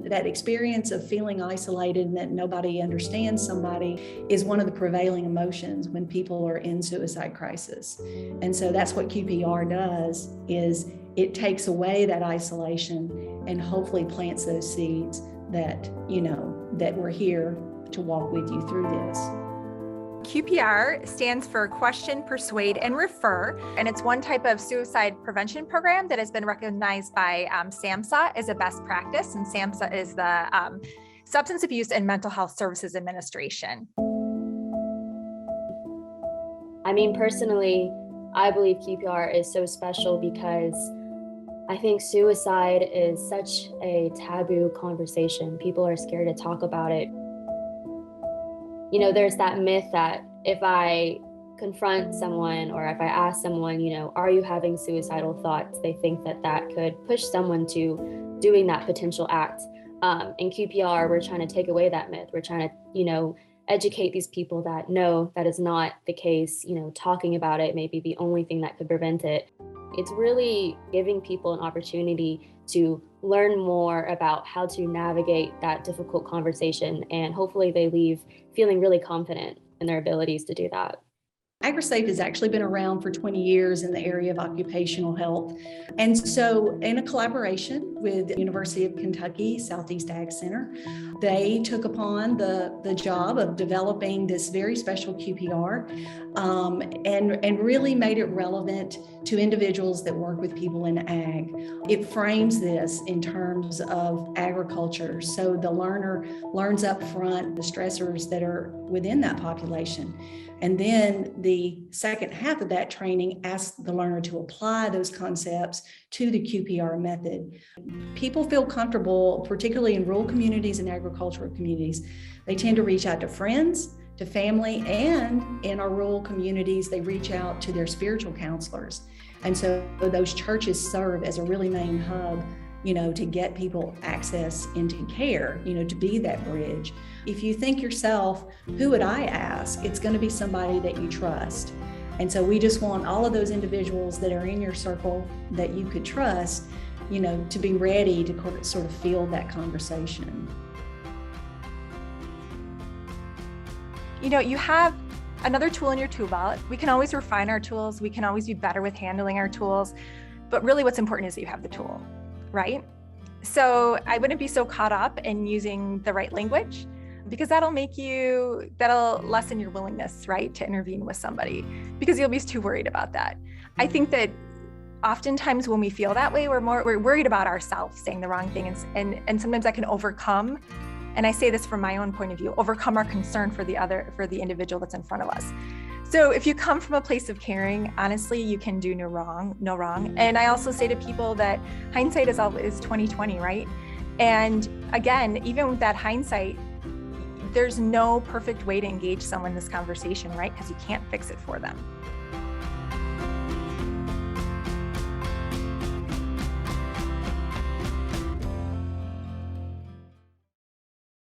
that experience of feeling isolated and that nobody understands somebody is one of the prevailing emotions when people are in suicide crisis. And so that's what QPR does, is it takes away that isolation and hopefully plants those seeds that, that we're here to walk with you through this. QPR stands for Question, Persuade, and Refer, and it's one type of suicide prevention program that has been recognized by SAMHSA as a best practice, and SAMHSA is the Substance Abuse and Mental Health Services Administration. I mean, personally, I believe QPR is so special because I think suicide is such a taboo conversation. People are scared to talk about it. There's that myth that if I confront someone or if I ask someone, are you having suicidal thoughts? They think that could push someone to doing that potential act. In QPR, we're trying to take away that myth. We're trying to, educate these people that no, that is not the case. Talking about it may be the only thing that could prevent it. It's really giving people an opportunity to learn more about how to navigate that difficult conversation, and hopefully they leave feeling really confident in their abilities to do that. AgriSafe has actually been around for 20 years in the area of occupational health. And so in a collaboration with the University of Kentucky Southeast Ag Center, they took upon the job of developing this very special QPR and really made it relevant to individuals that work with people in ag. It frames this in terms of agriculture. So the learner learns up front the stressors that are within that population. And then the second half of that training asks the learner to apply those concepts to the QPR method. People feel comfortable, particularly in rural communities and agricultural communities. They tend to reach out to friends, to family, and in our rural communities, they reach out to their spiritual counselors. And so those churches serve as a really main hub, to get people access into care, to be that bridge. If you think yourself, who would I ask? It's going to be somebody that you trust. And so we just want all of those individuals that are in your circle that you could trust, to be ready to sort of field that conversation. You have another tool in your tool belt. We can always refine our tools. We can always be better with handling our tools. But really what's important is that you have the tool, right? So I wouldn't be so caught up in using the right language, because that'll lessen your willingness, right, to intervene with somebody, because you'll be too worried about that. I think that oftentimes when we feel that way, we're worried about ourselves saying the wrong thing, and sometimes that can overcome, and I say this from my own point of view, overcome our concern for the individual that's in front of us. So if you come from a place of caring, honestly, you can do no wrong. And I also say to people that hindsight is 20/20, right? And again, even with that hindsight, there's no perfect way to engage someone in this conversation, right? Because you can't fix it for them.